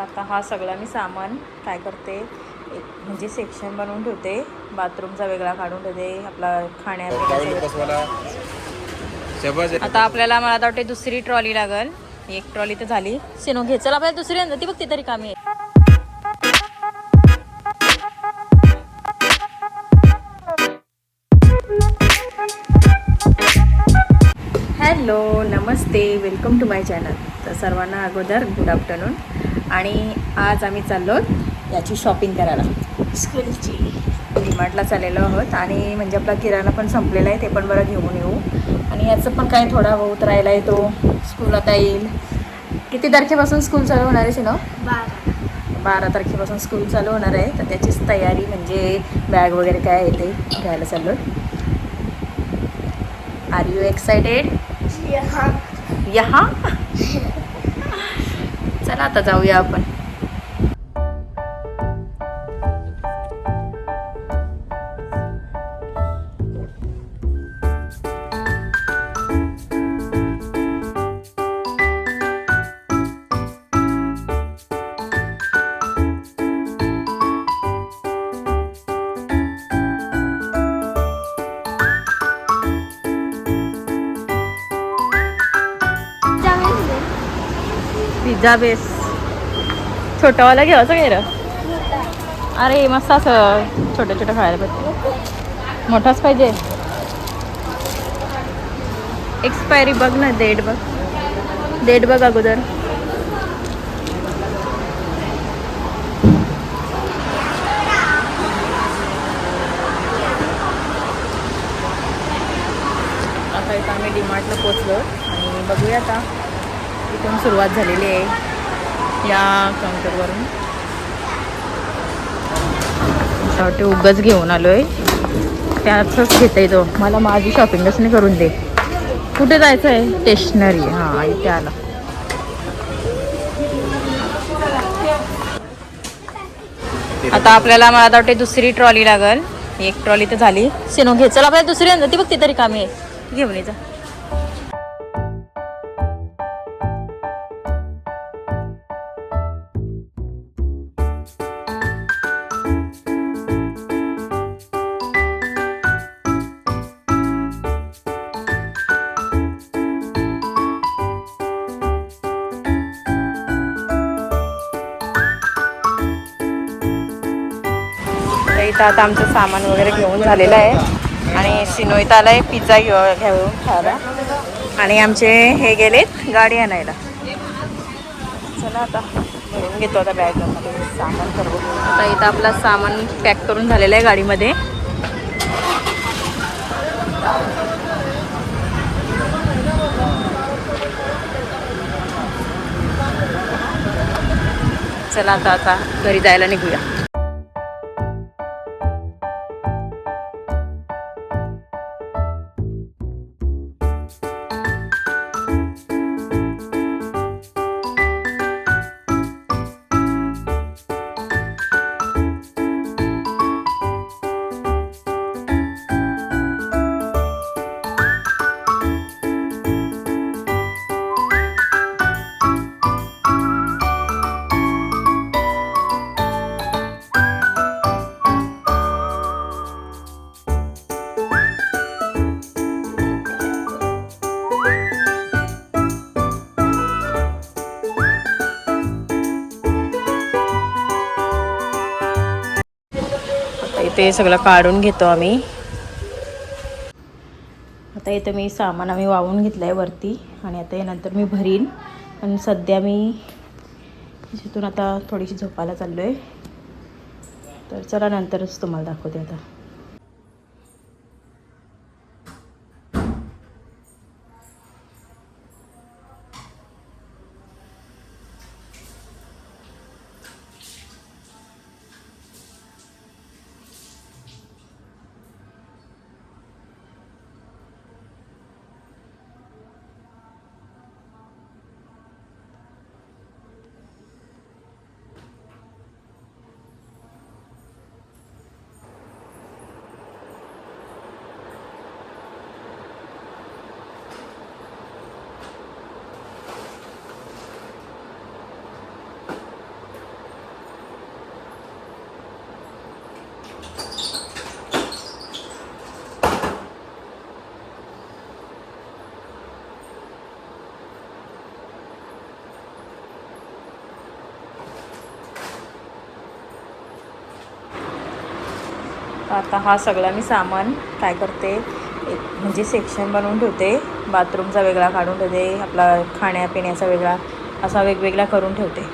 आता हा सगळा मी सामान काय करते, एक म्हणजे सेक्शन बनवून ठेवते. बाथरूमचा वेगळा काढून ठेवते, आपला खाण्यापिण्याचा. आता आपल्याला मला आता वाटते दुसरी ट्रॉली लागल. एक ट्रॉली तर झाली. सिनो घे, चल आपल्याला दुसरी आणते ती बघ, ती तरी कामी आहे. हॅलो, नमस्ते, वेलकम टू माय चॅनल. तर सर्वांना अगोदर गुड आफ्टरनून. आणि आज आम्ही चाललो याची शॉपिंग करायला, स्कूलची. डीमार्टला चाललेलो आहोत आणि म्हणजे आपला किराणा पण संपलेला आहे, ते पण बरं घेऊन येऊ. आणि याचं पण काय थोडा बहुत राहिला आहे, तो स्कूल आता येईल. किती तारखेपासून स्कूल चालू होणार आहे सिनो? 12 तारखेपासून स्कूल चालू होणार आहे. तर त्याचीच तयारी, म्हणजे बॅग वगैरे काय आहे ते घ्यायला चाललो. Are you excited? यहाँ चला आता जाऊया आपण. पिझ्झा बेस छोटावाला घ्यायचं काय रे? अरे मस्त असं छोटं छोटं खायला पाहिजे. मोठाच पाहिजे. एक्सपायरी बघ ना, डेट बघ, डेट बघ अगोदर. आता इथं आम्ही डीमार्टला पोचलो आणि बघूया आता इथून सुरुवात झालेली आहे या काउंटरवरून. शेवटी उगाच घेऊन आलोय, त्याचंच घेता येतो. मला माझी शॉपिंगच नाही करून दे. कुठे जायचं आहे? स्टेशनरी. हां, इथे आला. आता आपल्याला मला आता वाटते दुसरी ट्रॉली लागल. एक ट्रॉली तर झाली. सिनो घे, चल आपल्याला दुसरी आणते ती बघ, ती तरी कामी आहे. घेऊन येजा. इथं आता आमचं सामान वगैरे घेऊन झालेलं आहे आणि सिनो इथं आलाय पिझ्झा घेऊन खायला. आणि आमचे हे गेलेत गाडी आणायला. चला आता भरून घेतो आता बॅगमध्ये सामान सर्व. आता इथं आपला सामान पॅक करून झालेलं आहे गाडीमध्ये. चला आता घरी जायला निघूया. इथे सगळं काढून घेतो आम्ही. आता इथं मी सामान आम्ही वाहून घेतलं आहे वरती आणि आता यानंतर मी भरीन. पण सध्या मी तिथून आता थोडीशी झोपायला चाललो आहे. तर चला नंतरच तुम्हाला दाखवते आता. आता हा सगळा मी सामान काय करते, एक म्हणजे सेक्शन बनवून ठेवते. बाथरूमचा वेगळा काढून ठेवते, आपला खाण्यापिण्याचा वेगळा, असा वेगवेगळा करून ठेवते.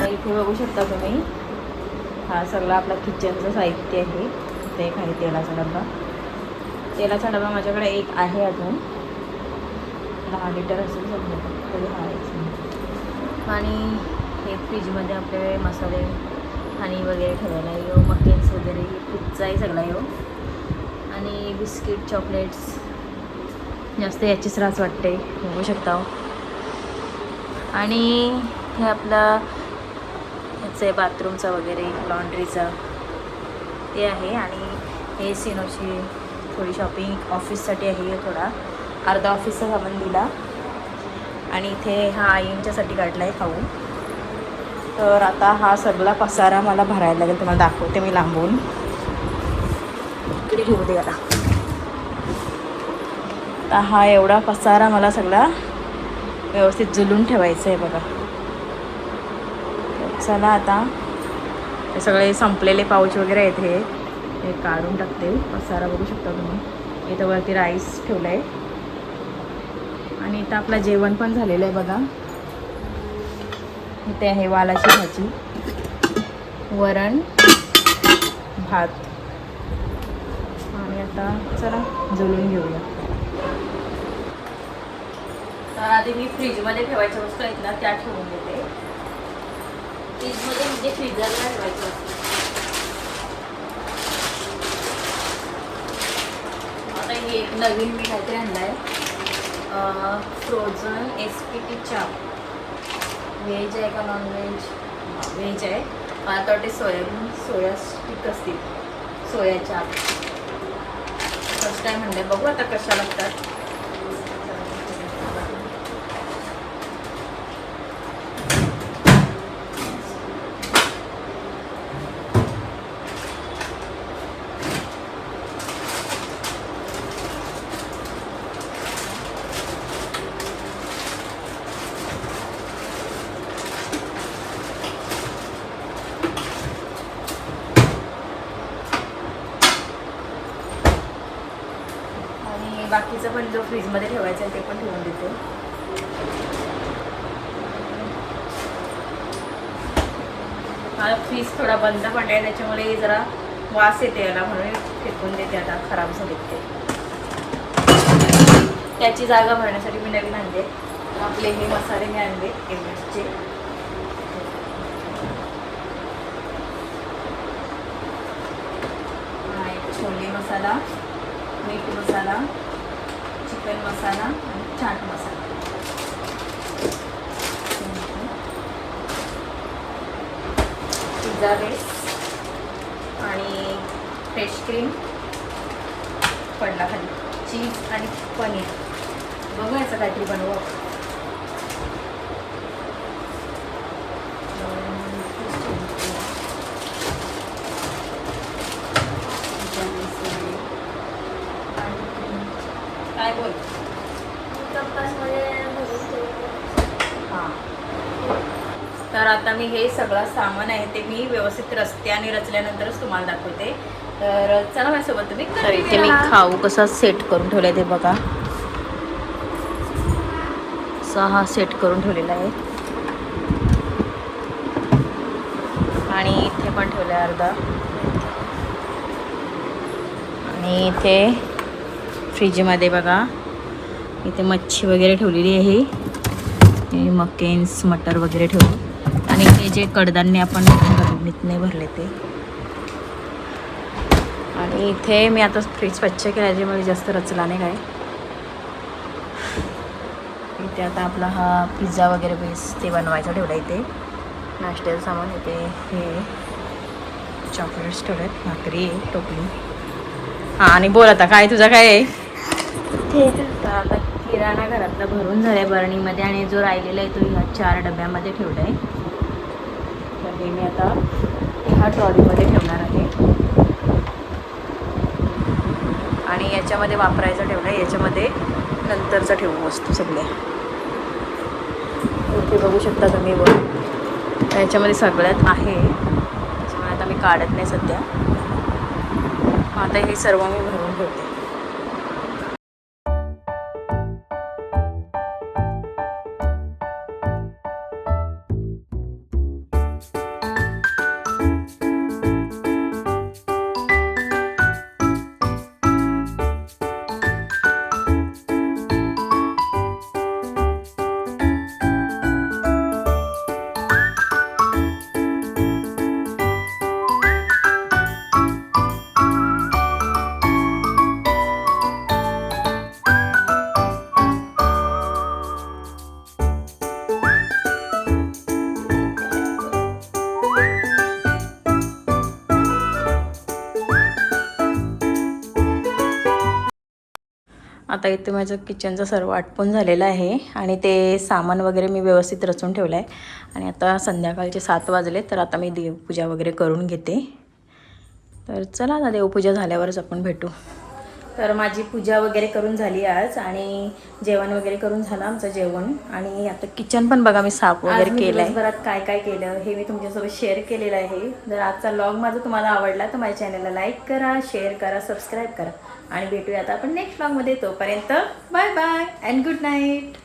इथे बघू शकता तुम्ही, हा सगळा आपला किचनचं साहित्य आहे. ते एक आहे तेलाचा डबा. तेलाचा डबा माझ्याकडे एक आहे अजून, 10 लिटर असेल समजा तरी हा एक. आणि हे फ्रीजमध्ये आपले मसाले आणि वगैरे ठेवायला येऊ, मकेन्स वगैरे पिझ्झाही सगळा येऊ, आणि बिस्किट चॉकलेट्स जास्त याचीच रास वाटते, बघू शकता. आणि हे आपला ह्याचं आहे बाथरूमचा वगैरे, लॉन्ड्रीचा ते आहे. आणि हे सिनोची थोडी शॉपिंग ऑफिससाठी आहे, थोडा अर्धा ऑफिसचा सामान दिला. आणि इथे हा आईंच्यासाठी काढला आहे खाऊ. तर आता हा सगळा पसारा मला भरायला लागेल, तुम्हाला दाखवते मी लांबून. इकडे घेऊ दे याला. आता हा एवढा पसारा मला सगळा व्यवस्थित जुलून ठेवायचं आहे बघा. चला आता हे सगळे संपलेले पाऊच वगैरे आहेत, हे काढून टाकते. पसारा बघू शकता तुम्ही. इथं वरती राईस ठेवलं आहे, आणि इथं आपलं जेवण पण झालेलं आहे बघा. इथे आहे वालाची भाजी, वरण, भात. आणि आता चला जुळून घेऊया. तर आधी मी फ्रीजमध्ये ठेवायच्या वस्तू आहेत ना त्या ठेवून देते. फ्रीजमध्ये म्हणजे फ्रीजरला ठेवायचं असतं. आता हे एक नवीन मी काहीतरी आणलं आहे, फ्रोझन SPT चाप. व्हेज आहे का नॉन व्हेज? व्हेज आहे. मला तर वाटते सोया स्टिक असतील, सोया चाप. फर्स्ट टाईम म्हणलं, बघू आता कशा लागतात. बाकीचं पण जो फ्रीजमध्ये ठेवायचं आहे ते पण ठेवून देते. हा फ्रीज थोडा बंद पण आहे, त्याच्यामुळे जरा वास येते याला, म्हणून फेकून देते. आता खराब झाले ते, त्याची जागा भरण्यासाठी मी नवीन आणले. आपले हे मसाले मी आणले एव्हरेस्टचे. छोले मसाला, मीठ मसाला, चिकन मसाला आणि चाट मसाला. पिझ्झा बेस आणि फ्रेश क्रीम पडला खाली, चीज आणि पनीर. बघू याचं काहीतरी बनवू. काय बोल. हां, तर आता मी हे सगळं सामान आहे ते मी व्यवस्थित रस्त्याने रचल्यानंतरच तुम्हाला दाखवते. तर चला माझ्यासोबत तुम्ही. तर इथे मी खाऊ कसा सेट करून ठेवला आहे ते बघा. असा हा सेट करून ठेवलेला आहे, आणि इथे पण ठेवलं आहे अर्धा. आणि इथे फ्रीजमध्ये बघा, इथे मच्छी वगैरे ठेवलेली आहे, मकेन्स मटर वगैरे ठेवले. आणि हे जे कडधान्य आपण भरणीत नाही भरले ते. इथे मी आता फ्रीज स्वच्छ केल्यामुळे जास्त रचला नाही काय. इथे आता आपला हा पिझ्झा वगैरे बेस ते बनवायचा ठेवला. इथे नाश्त्याचं सामान इथे हे चॉकलेट्स ठेवलेत, भाकरी आहे, टोपली. हां आणि बोल आता काय तुझा काय आहे. तर आता किराणा घरातला भरून झाला आहे बरणीमध्ये आणि जो राहिलेला आहे तो ह्या 4 डब्यामध्ये ठेवला आहे. तर हे मी आता ह्या ट्रॉलीमध्ये ठेवणार आहे आणि याच्यामध्ये वापरायचं ठेवलं आहे. याच्यामध्ये नंतरचं ठेवू वस्तू सगळ्या. इथे बघू शकता तुम्ही बघ याच्यामध्ये सगळ्यात आहे. त्याच्यामुळे आता मी काढत नाही सध्या. आता हे सर्व मी भरून ठेवते. आता इथे माझं किचनचं सर्व आटपून झालेलं आहे आणि ते सामान वगैरे मी व्यवस्थित रचून ठेवलं आहे. आणि आता संध्याकाळचे 7 वाजले तर आता मी देवपूजा वगैरे करून घेते. तर चला ना देवपूजा झाल्यावरच आपण भेटू. तर माझी पूजा वगैरे करून झाली आज आणि जेवण वगैरे करून झालं आमचं जेवण. आणि आता किचन पण बघा मी साफ वगैरे केलं आहे. दिवसभरात काय काय केलं हे मी तुमच्यासोबत शेअर केलेलं आहे. जर आजचा व्लॉग माझा तुम्हाला आवडला तर माझ्या चॅनलला लाईक करा, शेअर करा, सबस्क्राईब करा आणि भेटूया आता आपण नेक्स्ट व्लॉगमध्ये. तोपर्यंत bye bye and good night.